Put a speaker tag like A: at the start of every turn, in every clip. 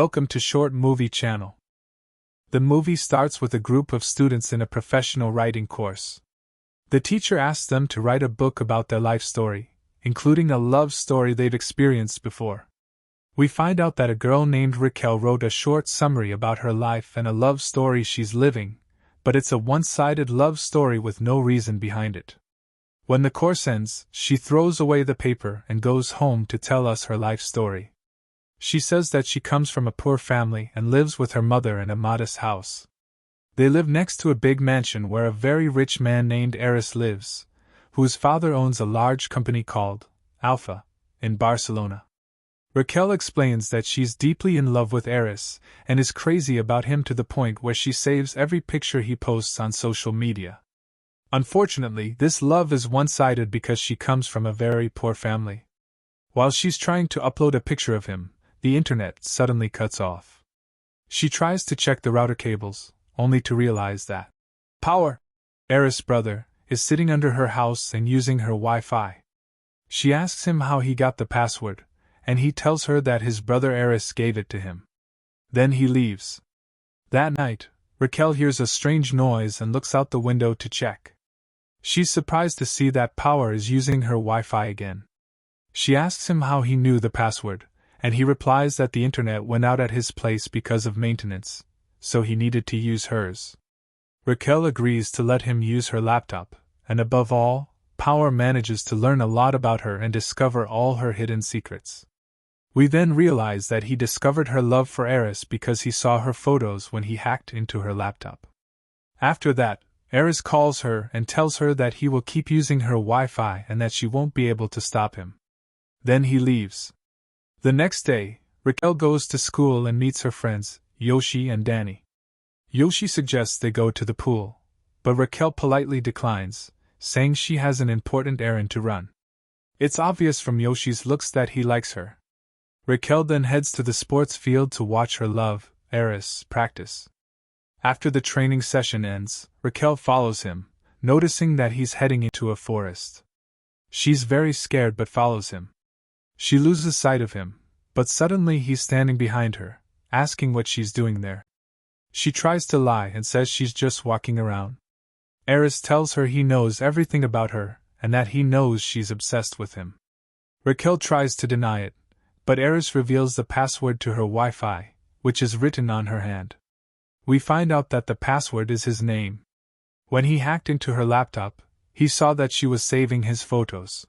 A: Welcome to Short Movie Channel. The movie starts with a group of students in a professional writing course. The teacher asks them to write a book about their life story, including a love story they've experienced before. We find out that a girl named Raquel wrote a short summary about her life and a love story she's living, but it's a one-sided love story with no reason behind it. When the course ends, she throws away the paper and goes home to tell us her life story. She says that she comes from a poor family and lives with her mother in a modest house. They live next to a big mansion where a very rich man named Aris lives, whose father owns a large company called Alpha in Barcelona. Raquel explains that she's deeply in love with Aris and is crazy about him to the point where she saves every picture he posts on social media. Unfortunately, this love is one-sided because she comes from a very poor family. While she's trying to upload a picture of him, the internet suddenly cuts off. She tries to check the router cables, only to realize that power, Aris' brother, is sitting under her house and using her Wi-Fi. She asks him how he got the password, and he tells her that his brother Aris gave it to him. Then he leaves. That night, Raquel hears a strange noise and looks out the window to check. She's surprised to see that Power is using her Wi-Fi again. She asks him how he knew the password, and he replies that the internet went out at his place because of maintenance, so he needed to use hers. Raquel agrees to let him use her laptop, and above all, Power manages to learn a lot about her and discover all her hidden secrets. We then realize that he discovered her love for Aris because he saw her photos when he hacked into her laptop. After that, Aris calls her and tells her that he will keep using her Wi-Fi and that she won't be able to stop him. Then he leaves. The next day, Raquel goes to school and meets her friends, Yoshi and Danny. Yoshi suggests they go to the pool, but Raquel politely declines, saying she has an important errand to run. It's obvious from Yoshi's looks that he likes her. Raquel then heads to the sports field to watch her love, Aris, practice. After the training session ends, Raquel follows him, noticing that he's heading into a forest. She's very scared but follows him. She loses sight of him, but suddenly he's standing behind her, asking what she's doing there. She tries to lie and says she's just walking around. Aris tells her he knows everything about her and that he knows she's obsessed with him. Raquel tries to deny it, but Aris reveals the password to her Wi-Fi, which is written on her hand. We find out that the password is his name. When he hacked into her laptop, he saw that she was saving his photos.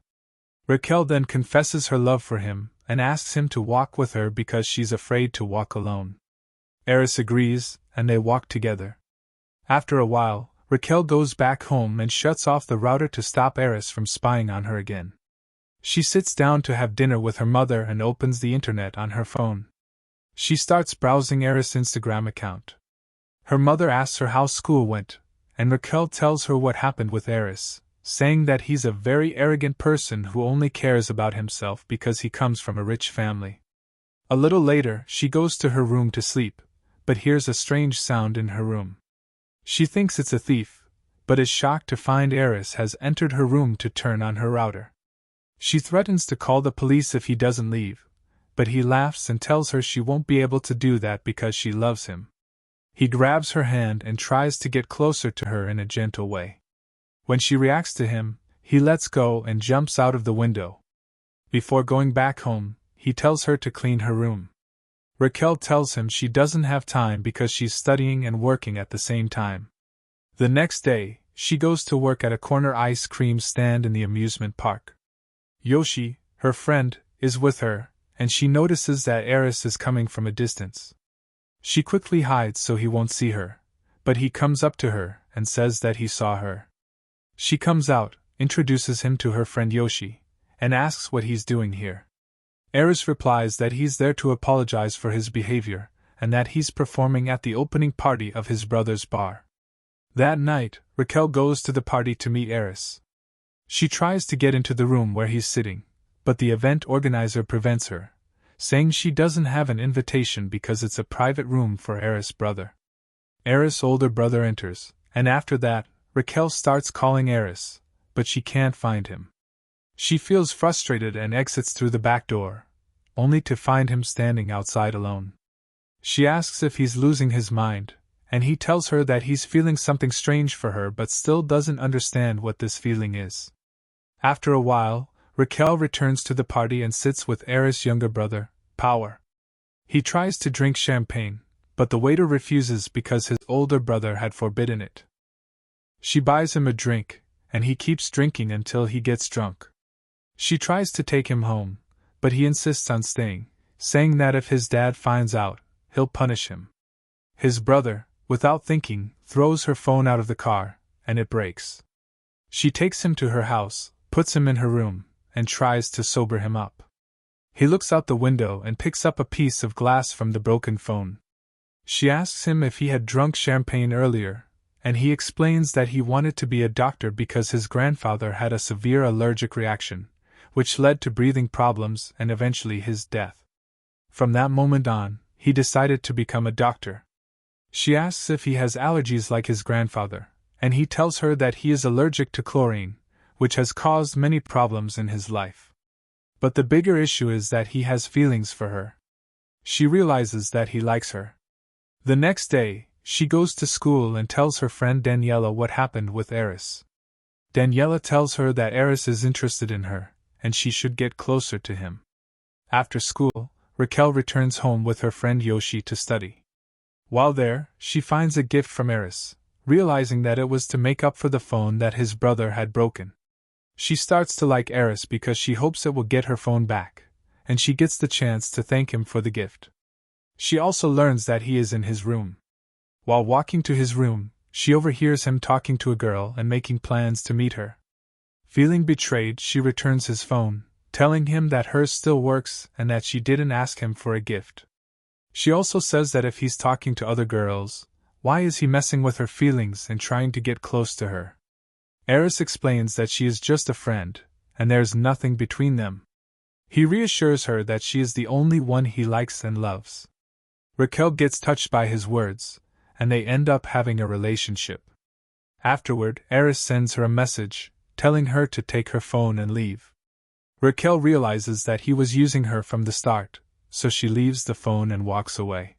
A: Raquel then confesses her love for him and asks him to walk with her because she's afraid to walk alone. Aris agrees, and they walk together. After a while, Raquel goes back home and shuts off the router to stop Aris from spying on her again. She sits down to have dinner with her mother and opens the internet on her phone. She starts browsing Aris' Instagram account. Her mother asks her how school went, and Raquel tells her what happened with Aris, saying that he's a very arrogant person who only cares about himself because he comes from a rich family. A little later, she goes to her room to sleep, but hears a strange sound in her room. She thinks it's a thief, but is shocked to find Aris has entered her room to turn on her router. She threatens to call the police if he doesn't leave, but he laughs and tells her she won't be able to do that because she loves him. He grabs her hand and tries to get closer to her in a gentle way. When she reacts to him, he lets go and jumps out of the window. Before going back home, he tells her to clean her room. Raquel tells him she doesn't have time because she's studying and working at the same time. The next day, she goes to work at a corner ice cream stand in the amusement park. Yoshi, her friend, is with her, and she notices that Aris is coming from a distance. She quickly hides so he won't see her, but he comes up to her and says that he saw her. She comes out, introduces him to her friend Yoshi, and asks what he's doing here. Aris replies that he's there to apologize for his behavior, and that he's performing at the opening party of his brother's bar. That night, Raquel goes to the party to meet Aris. She tries to get into the room where he's sitting, but the event organizer prevents her, saying she doesn't have an invitation because it's a private room for Aris' brother. Aris' older brother enters, and after that, Raquel starts calling Aris, but she can't find him. She feels frustrated and exits through the back door, only to find him standing outside alone. She asks if he's losing his mind, and he tells her that he's feeling something strange for her but still doesn't understand what this feeling is. After a while, Raquel returns to the party and sits with Eris' younger brother, Power. He tries to drink champagne, but the waiter refuses because his older brother had forbidden it. She buys him a drink, and he keeps drinking until he gets drunk. She tries to take him home, but he insists on staying, saying that if his dad finds out, he'll punish him. His brother, without thinking, throws her phone out of the car, and it breaks. She takes him to her house, puts him in her room, and tries to sober him up. He looks out the window and picks up a piece of glass from the broken phone. She asks him if he had drunk champagne earlier, and he explains that he wanted to be a doctor because his grandfather had a severe allergic reaction, which led to breathing problems and eventually his death. From that moment on, he decided to become a doctor. She asks if he has allergies like his grandfather, and he tells her that he is allergic to chlorine, which has caused many problems in his life. But the bigger issue is that he has feelings for her. She realizes that he likes her. The next day, she goes to school and tells her friend Daniela what happened with Eris. Daniela tells her that Eris is interested in her, and she should get closer to him. After school, Raquel returns home with her friend Yoshi to study. While there, she finds a gift from Eris, realizing that it was to make up for the phone that his brother had broken. She starts to like Eris because she hopes it will get her phone back, and she gets the chance to thank him for the gift. She also learns that he is in his room. While walking to his room, she overhears him talking to a girl and making plans to meet her. Feeling betrayed, she returns his phone, telling him that hers still works and that she didn't ask him for a gift. She also says that if he's talking to other girls, why is he messing with her feelings and trying to get close to her? Eris explains that she is just a friend, and there's nothing between them. He reassures her that she is the only one he likes and loves. Raquel gets touched by his words, and they end up having a relationship. Afterward, Eris sends her a message, telling her to take her phone and leave. Raquel realizes that he was using her from the start, so she leaves the phone and walks away.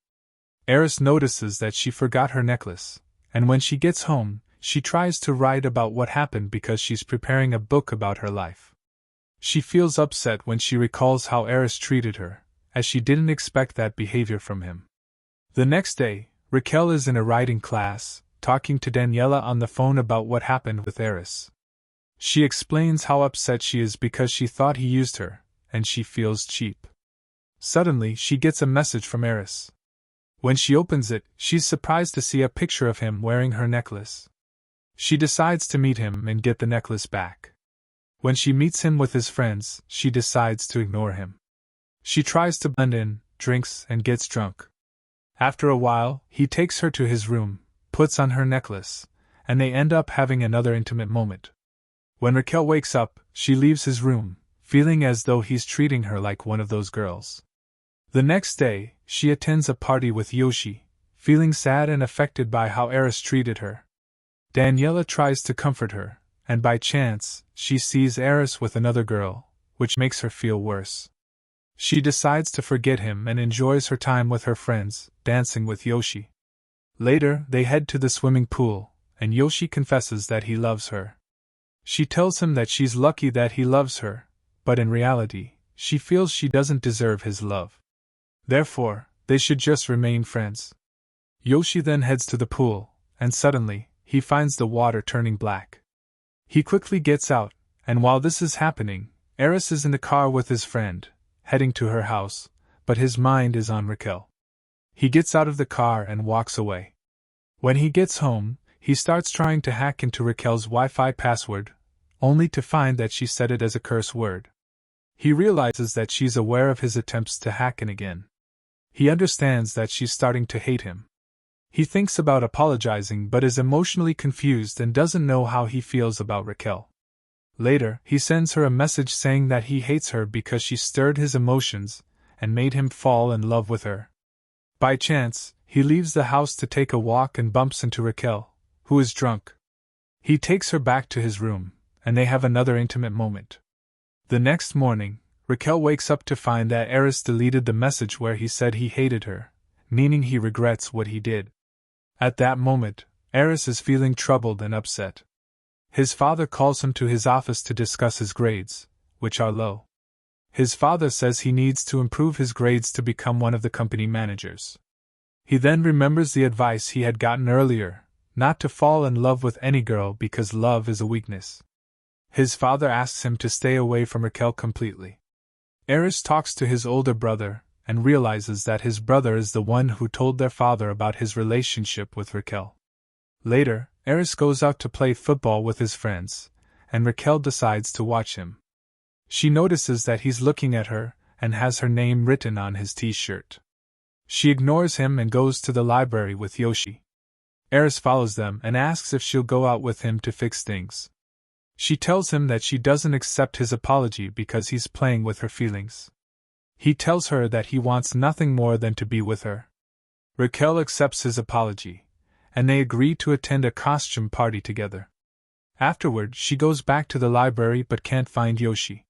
A: Eris notices that she forgot her necklace, and when she gets home, she tries to write about what happened because she's preparing a book about her life. She feels upset when she recalls how Eris treated her, as she didn't expect that behavior from him. The next day, Raquel is in a writing class, talking to Daniela on the phone about what happened with Eris. She explains how upset she is because she thought he used her, and she feels cheap. Suddenly, she gets a message from Eris. When she opens it, she's surprised to see a picture of him wearing her necklace. She decides to meet him and get the necklace back. When she meets him with his friends, she decides to ignore him. She tries to blend in, drinks, and gets drunk. After a while, he takes her to his room, puts on her necklace, and they end up having another intimate moment. When Raquel wakes up, she leaves his room, feeling as though he's treating her like one of those girls. The next day, she attends a party with Yoshi, feeling sad and affected by how Eris treated her. Daniela tries to comfort her, and by chance, she sees Eris with another girl, which makes her feel worse. She decides to forget him and enjoys her time with her friends, dancing with Yoshi. Later, they head to the swimming pool, and Yoshi confesses that he loves her. She tells him that she's lucky that he loves her, but in reality, she feels she doesn't deserve his love. Therefore, they should just remain friends. Yoshi then heads to the pool, and suddenly, he finds the water turning black. He quickly gets out, and while this is happening, Eris is in the car with his friend, heading to her house, but his mind is on Raquel. He gets out of the car and walks away. When he gets home, he starts trying to hack into Raquel's Wi-Fi password, only to find that she set it as a curse word. He realizes that she's aware of his attempts to hack in again. He understands that she's starting to hate him. He thinks about apologizing but is emotionally confused and doesn't know how he feels about Raquel. Later, he sends her a message saying that he hates her because she stirred his emotions and made him fall in love with her. By chance, he leaves the house to take a walk and bumps into Raquel, who is drunk. He takes her back to his room, and they have another intimate moment. The next morning, Raquel wakes up to find that Eris deleted the message where he said he hated her, meaning he regrets what he did. At that moment, Aris is feeling troubled and upset. His father calls him to his office to discuss his grades, which are low. His father says he needs to improve his grades to become one of the company managers. He then remembers the advice he had gotten earlier, not to fall in love with any girl because love is a weakness. His father asks him to stay away from Raquel completely. Aris talks to his older brother and realizes that his brother is the one who told their father about his relationship with Raquel. Later, Aris goes out to play football with his friends, and Raquel decides to watch him. She notices that he's looking at her and has her name written on his t-shirt. She ignores him and goes to the library with Yoshi. Aris follows them and asks if she'll go out with him to fix things. She tells him that she doesn't accept his apology because he's playing with her feelings. He tells her that he wants nothing more than to be with her. Raquel accepts his apology, and they agree to attend a costume party together. Afterward, she goes back to the library but can't find Yoshi.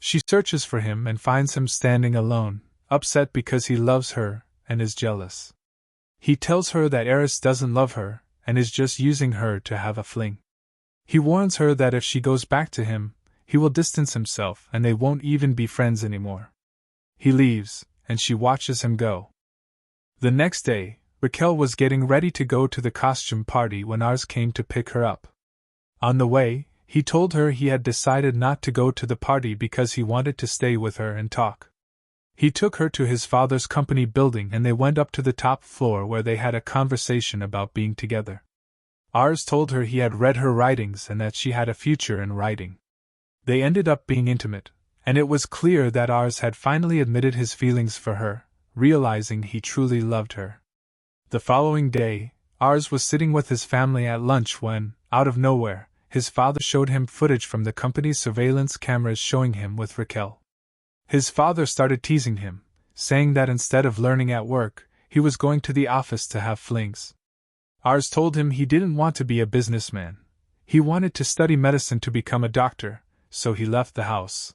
A: She searches for him and finds him standing alone, upset because he loves her and is jealous. He tells her that Aris doesn't love her and is just using her to have a fling. He warns her that if she goes back to him, he will distance himself and they won't even be friends anymore. He leaves, and she watches him go. The next day, Raquel was getting ready to go to the costume party when Ars came to pick her up. On the way, he told her he had decided not to go to the party because he wanted to stay with her and talk. He took her to his father's company building and they went up to the top floor where they had a conversation about being together. Ars told her he had read her writings and that she had a future in writing. They ended up being intimate, and it was clear that Ars had finally admitted his feelings for her, realizing he truly loved her. The following day, Ars was sitting with his family at lunch when, out of nowhere, his father showed him footage from the company's surveillance cameras showing him with Raquel. His father started teasing him, saying that instead of learning at work, he was going to the office to have flings. Ars told him he didn't want to be a businessman. He wanted to study medicine to become a doctor, so he left the house.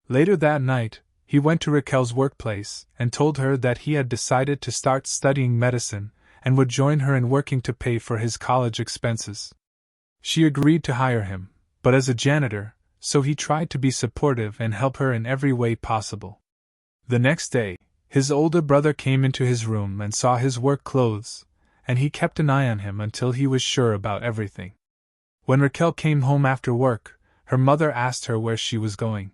A: Later that night, he went to Raquel's workplace and told her that he had decided to start studying medicine and would join her in working to pay for his college expenses. She agreed to hire him, but as a janitor, so he tried to be supportive and help her in every way possible. The next day, his older brother came into his room and saw his work clothes, and he kept an eye on him until he was sure about everything. When Raquel came home after work, her mother asked her where she was going.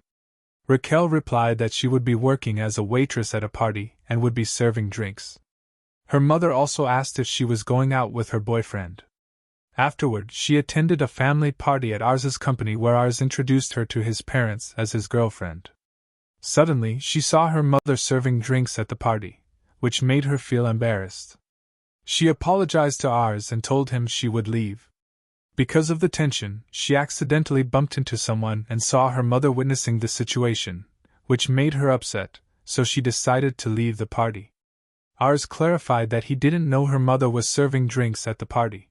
A: Raquel replied that she would be working as a waitress at a party and would be serving drinks. Her mother also asked if she was going out with her boyfriend. Afterward, she attended a family party at Ars's company where Ars introduced her to his parents as his girlfriend. Suddenly, she saw her mother serving drinks at the party, which made her feel embarrassed. She apologized to Ars and told him she would leave. Because of the tension, she accidentally bumped into someone and saw her mother witnessing the situation, which made her upset, so she decided to leave the party. Ars clarified that he didn't know her mother was serving drinks at the party.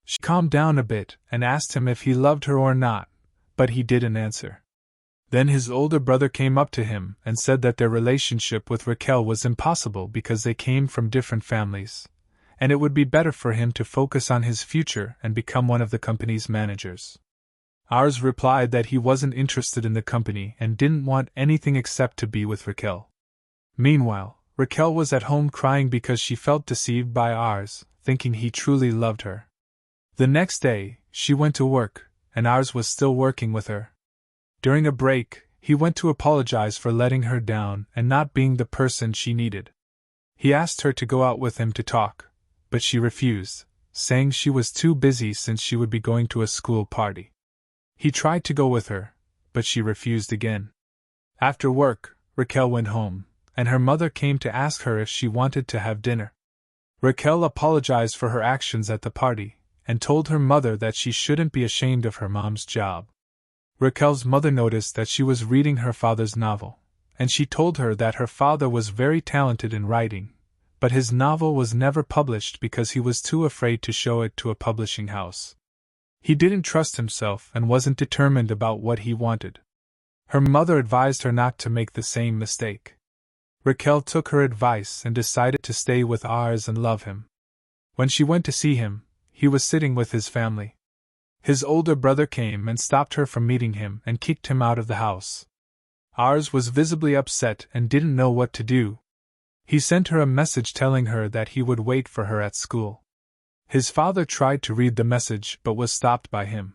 A: She calmed down a bit and asked him if he loved her or not, but he didn't answer. Then his older brother came up to him and said that their relationship with Raquel was impossible because they came from different families, and it would be better for him to focus on his future and become one of the company's managers. Ars replied that he wasn't interested in the company and didn't want anything except to be with Raquel. Meanwhile, Raquel was at home crying because she felt deceived by Ars, thinking he truly loved her. The next day, she went to work, and Ars was still working with her. During a break, he went to apologize for letting her down and not being the person she needed. He asked her to go out with him to talk, but she refused, saying she was too busy since she would be going to a school party. He tried to go with her, but she refused again. After work, Raquel went home, and her mother came to ask her if she wanted to have dinner. Raquel apologized for her actions at the party, and told her mother that she shouldn't be ashamed of her mom's job. Raquel's mother noticed that she was reading her father's novel, and she told her that her father was very talented in writing, but his novel was never published because he was too afraid to show it to a publishing house. He didn't trust himself and wasn't determined about what he wanted. Her mother advised her not to make the same mistake. Raquel took her advice and decided to stay with Ars and love him. When she went to see him, he was sitting with his family. His older brother came and stopped her from meeting him and kicked him out of the house. Ars was visibly upset and didn't know what to do. He sent her a message telling her that he would wait for her at school. His father tried to read the message but was stopped by him.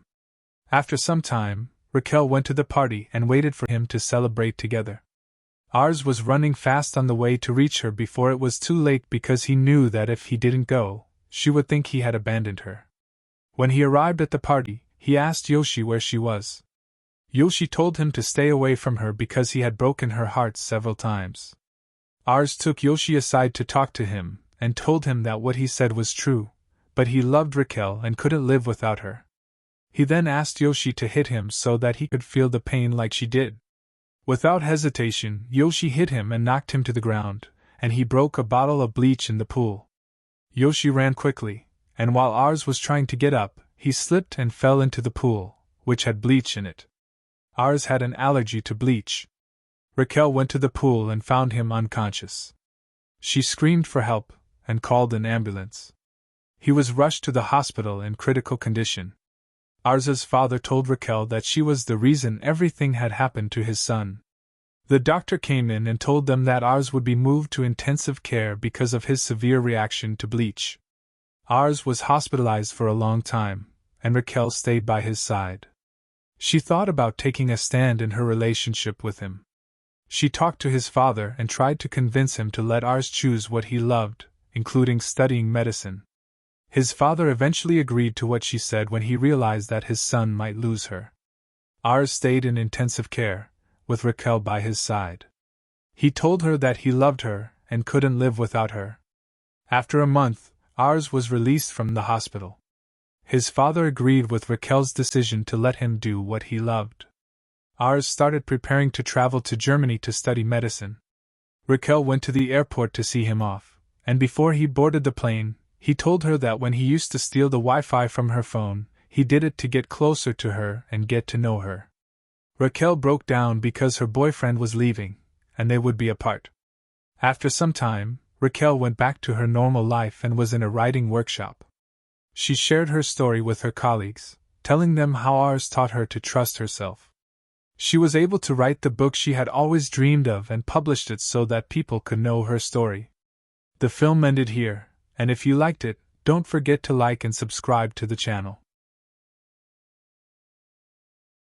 A: After some time, Raquel went to the party and waited for him to celebrate together. Ars was running fast on the way to reach her before it was too late because he knew that if he didn't go, she would think he had abandoned her. When he arrived at the party, he asked Yoshi where she was. Yoshi told him to stay away from her because he had broken her heart several times. Ars took Yoshi aside to talk to him and told him that what he said was true, but he loved Raquel and couldn't live without her. He then asked Yoshi to hit him so that he could feel the pain like she did. Without hesitation, Yoshi hit him and knocked him to the ground, and he broke a bottle of bleach in the pool. Yoshi ran quickly, and while Ars was trying to get up, he slipped and fell into the pool, which had bleach in it. Ars had an allergy to bleach. Raquel went to the pool and found him unconscious. She screamed for help and called an ambulance. He was rushed to the hospital in critical condition. Ars's father told Raquel that she was the reason everything had happened to his son. The doctor came in and told them that Ars would be moved to intensive care because of his severe reaction to bleach. Ars was hospitalized for a long time, and Raquel stayed by his side. She thought about taking a stand in her relationship with him. She talked to his father and tried to convince him to let Ars choose what he loved, including studying medicine. His father eventually agreed to what she said when he realized that his son might lose her. Ars stayed in intensive care, with Raquel by his side. He told her that he loved her and couldn't live without her. After a month, Ars was released from the hospital. His father agreed with Raquel's decision to let him do what he loved. Ars started preparing to travel to Germany to study medicine. Raquel went to the airport to see him off, and before he boarded the plane, he told her that when he used to steal the Wi-Fi from her phone, he did it to get closer to her and get to know her. Raquel broke down because her boyfriend was leaving, and they would be apart. After some time, Raquel went back to her normal life and was in a writing workshop. She shared her story with her colleagues, telling them how Ars taught her to trust herself. She was able to write the book she had always dreamed of and published it so that people could know her story. The film ended here, and if you liked it, don't forget to like and subscribe to the channel.